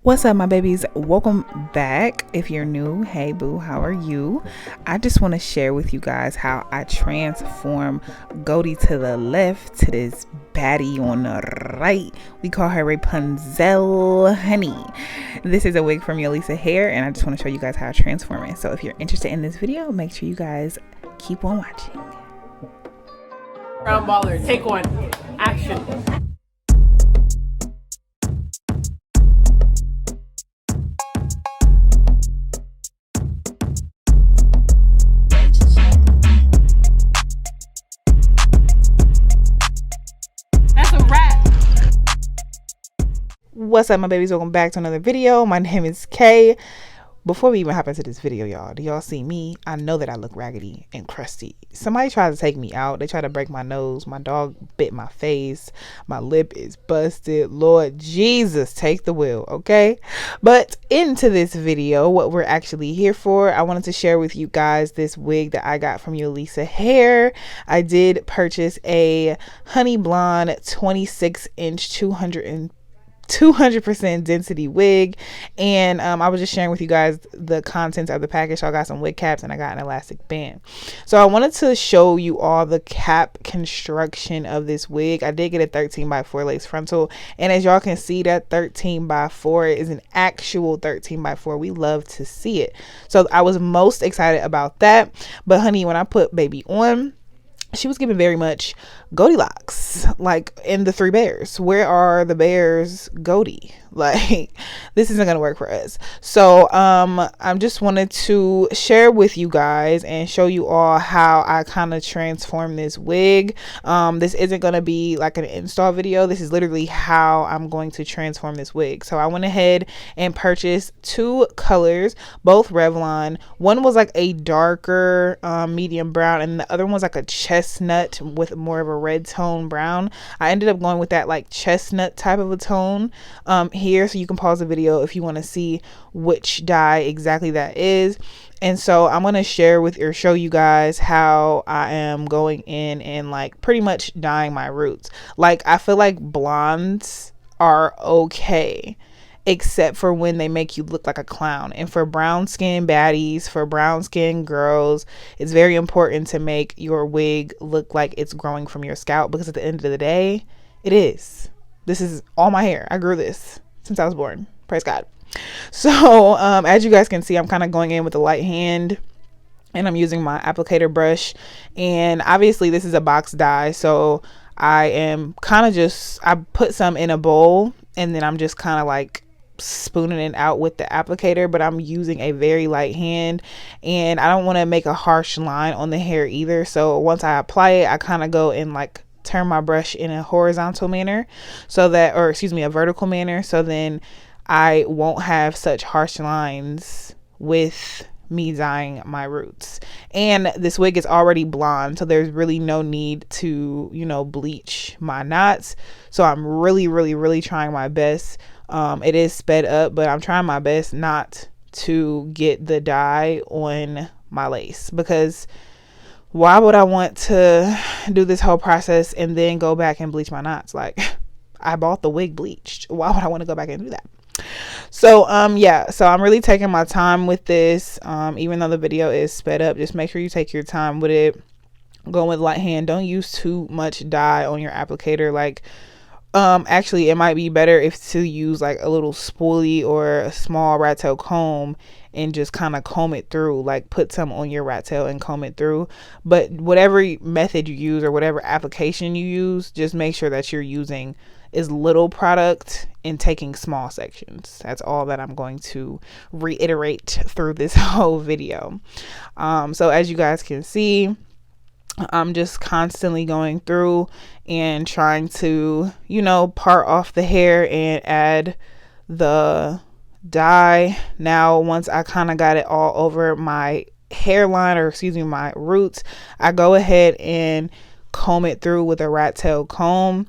What's up, my babies? Welcome back. If you're new, hey boo, how are you? I just want to share with you guys how I transform Goldie to the left to this baddie on the right. We call her Rapunzel Honey. This is a wig from Yolissa hair, and I just want to show you guys how I transform it. So if you're interested in this video, make sure you guys keep on watching. Brown baller, take one, action. What's up, my babies? Welcome back to another video. My name is Kay. Before we even hop into this video, y'all, do y'all see me? I know that I look raggedy and crusty. Somebody tried to take me out. They tried to break my nose. My dog bit my face. My lip is busted. Lord Jesus, take the wheel, okay? But into this video, what we're actually here for, I wanted to share with you guys this wig that I got from Yolissa hair. I did purchase a honey blonde 26-inch 200% density wig, and I was just sharing with you guys the contents of the package. So I got some wig caps and I got an elastic band. So I wanted to show you all the cap construction of this wig. I did get a 13x4 lace frontal, and as y'all can see, that 13x4 is an actual 13x4. We love to see it, so I was most excited about that. But honey, when I put baby on, she was giving very much Goldilocks, like in the Three Bears. Where are the bears, Goldie? Like, this isn't gonna work for us. So I just wanted to share with you guys and show you all how I kind of transform this wig. This isn't gonna be like an install video. This is literally how I'm going to transform this wig. So I went ahead and purchased two colors, both Revlon. One was like a darker medium brown, and the other one was like a chestnut with more of a red tone brown. I ended up going with that like chestnut type of a tone here, so you can pause the video if you want to see which dye exactly that is. And so I'm going to share with or show you guys how I am going in and like pretty much dyeing my roots. Like, I feel like blondes are okay, except for when they make you look like a clown. And for brown skin baddies, for brown skin girls, it's very important to make your wig look like it's growing from your scalp, because at the end of the day, it is. This is all my hair. I grew this since I was born. Praise God. So as you guys can see, I'm kind of going in with a light hand, and I'm using my applicator brush. And obviously this is a box dye, so I am kind of just, I put some in a bowl, and then I'm just kind of like spooning it out with the applicator, but I'm using a very light hand, and I don't want to make a harsh line on the hair either. So once I apply it, I kind of go and like turn my brush in a horizontal manner, so that, or excuse me, a vertical manner, so then I won't have such harsh lines with me dyeing my roots. And this wig is already blonde, so there's really no need to, you know, bleach my knots. So I'm really trying my best. It is sped up, but I'm trying my best not to get the dye on my lace, because why would I want to do this whole process and then go back and bleach my knots? Like, I bought the wig bleached. Why would I want to go back and do that? So yeah, so I'm really taking my time with this. Even though the video is sped up, just make sure you take your time with it. Go with light hand. Don't use too much dye on your applicator. Like, actually it might be better if to use like a little spoolie or a small rat tail comb and just kind of comb it through, like put some on your rat tail and comb it through. But whatever method you use or whatever application you use, just make sure that you're using is little product and taking small sections. That's all that I'm going to reiterate through this whole video. So as you guys can see, I'm just constantly going through and trying to, you know, part off the hair and add the dye. Now, once I kind of got it all over my hairline, or excuse me, my roots, I go ahead and comb it through with a rat tail comb.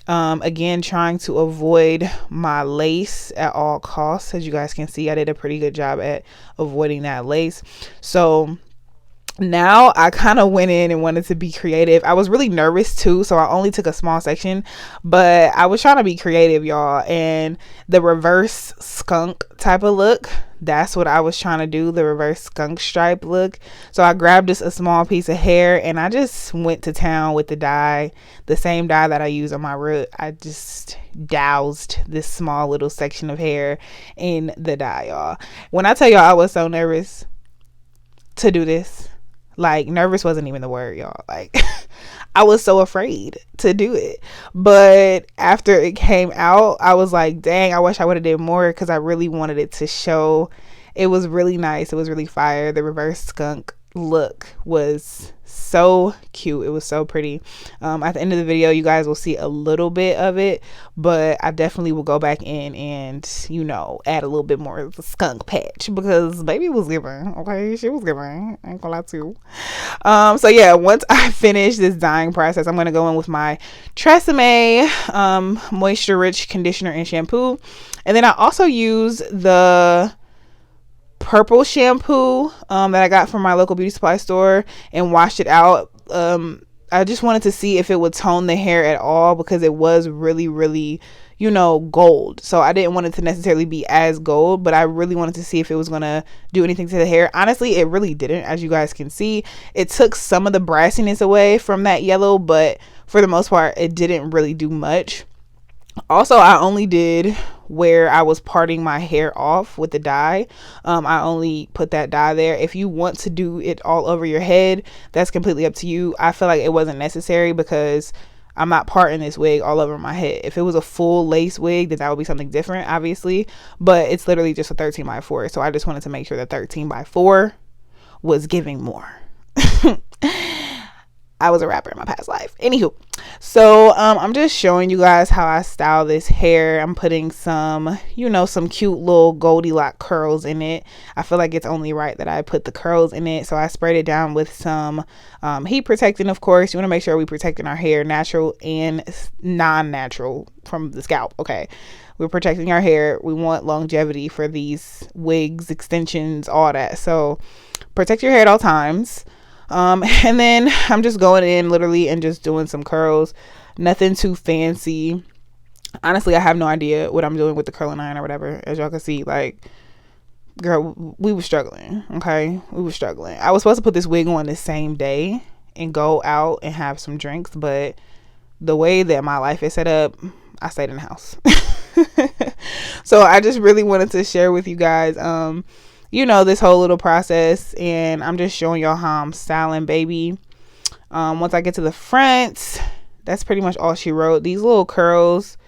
Again, trying to avoid my lace at all costs. As you guys can see, I did a pretty good job at avoiding that lace. So Now I kind of went in and wanted to be creative. I was really nervous too, so I only took a small section, but I was trying to be creative, y'all. And the reverse skunk type of look, that's what I was trying to do, the reverse skunk stripe look. So I grabbed just a small piece of hair and I just went to town with the dye, the same dye that I use on my root. I just doused this small little section of hair in the dye, y'all. When I tell y'all I was so nervous to do this, like, nervous wasn't even the word, y'all. Like, I was so afraid to do it. But after it came out, I was like, dang, I wish I would have did more, because I really wanted it to show. It was really nice. It was really fire. The reverse skunk look was so cute. It was so pretty. At the end of the video, you guys will see a little bit of it, but I definitely will go back in and, you know, add a little bit more of the skunk patch, because baby was giving. Okay, she was giving. I ain't gonna lie to you. So yeah, once I finish this dyeing process, I'm gonna go in with my Tresemme moisture rich conditioner and shampoo, and then I also use the purple shampoo that I got from my local beauty supply store and washed it out. I just wanted to see if it would tone the hair at all, because it was really, you know, gold. So I didn't want it to necessarily be as gold, but I really wanted to see if it was gonna do anything to the hair. Honestly, it really didn't. As you guys can see, it took some of the brassiness away from that yellow, but for the most part, it didn't really do much. Also, I only did where I was parting my hair off with the dye. I only put that dye there. If you want to do it all over your head, that's completely up to you. I feel like it wasn't necessary, because I'm not parting this wig all over my head. If it was a full lace wig, then that would be something different, obviously, but it's literally just a 13x4, so I just wanted to make sure that 13x4 was giving more. I was a rapper in my past life. Anywho, so I'm just showing you guys how I style this hair. I'm putting some, you know, some cute little Goldilocks curls in it. I feel like it's only right that I put the curls in it. So I sprayed it down with some heat protectant, of course. You want to make sure we're protecting our hair, natural and non-natural, from the scalp. Okay, we're protecting our hair. We want longevity for these wigs, extensions, all that. So protect your hair at all times. And then I'm just going in literally and just doing some curls, nothing too fancy. Honestly, I have no idea what I'm doing with the curling iron or whatever. As y'all can see, like, girl, we were struggling. Okay, we were struggling. I was supposed to put this wig on the same day and go out and have some drinks, but the way that my life is set up, I stayed in the house. So I just really wanted to share with you guys you know, this whole little process, and I'm just showing y'all how I'm styling baby. Once I get to the front, that's pretty much all she wrote. These little curls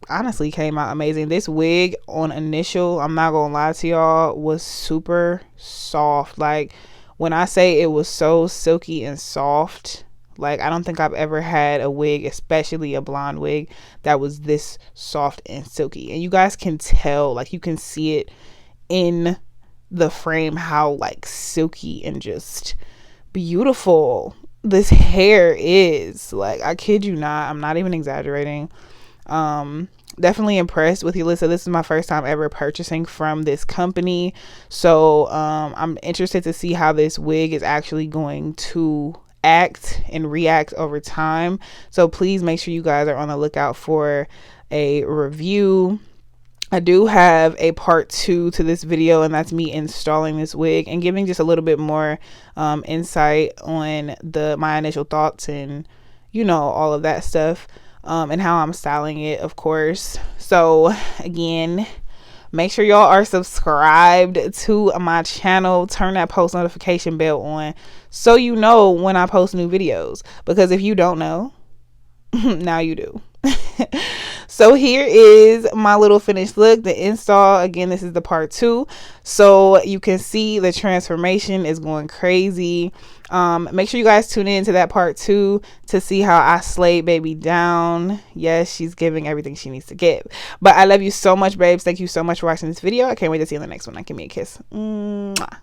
honestly came out amazing. This wig on initial, I'm not gonna lie to y'all, was super soft. Like, when I say it was so silky and soft, like, I don't think I've ever had a wig, especially a blonde wig, that was this soft and silky. And you guys can tell, like, you can see it in the frame how, like, silky and just beautiful this hair is. Like, I kid you not, I'm not even exaggerating. Definitely impressed with Yolissa. This is my first time ever purchasing from this company, so I'm interested to see how this wig is actually going to act and react over time. So please make sure you guys are on the lookout for a review. I do have a part 2 to this video, and that's me installing this wig and giving just a little bit more insight on my initial thoughts and, you know, all of that stuff, and how I'm styling it, of course. So again, make sure y'all are subscribed to my channel. Turn that post notification bell on so you know when I post new videos, because if you don't know, now you do. So here is my little finished look, the install. Again, this is the part 2, so you can see the transformation is going crazy. Make sure you guys tune in to that part 2 to see how I slayed baby down. Yes, she's giving everything she needs to give. But I love you so much, babes. Thank you so much for watching this video. I can't wait to see you in the next one. Give me a kiss. Mwah.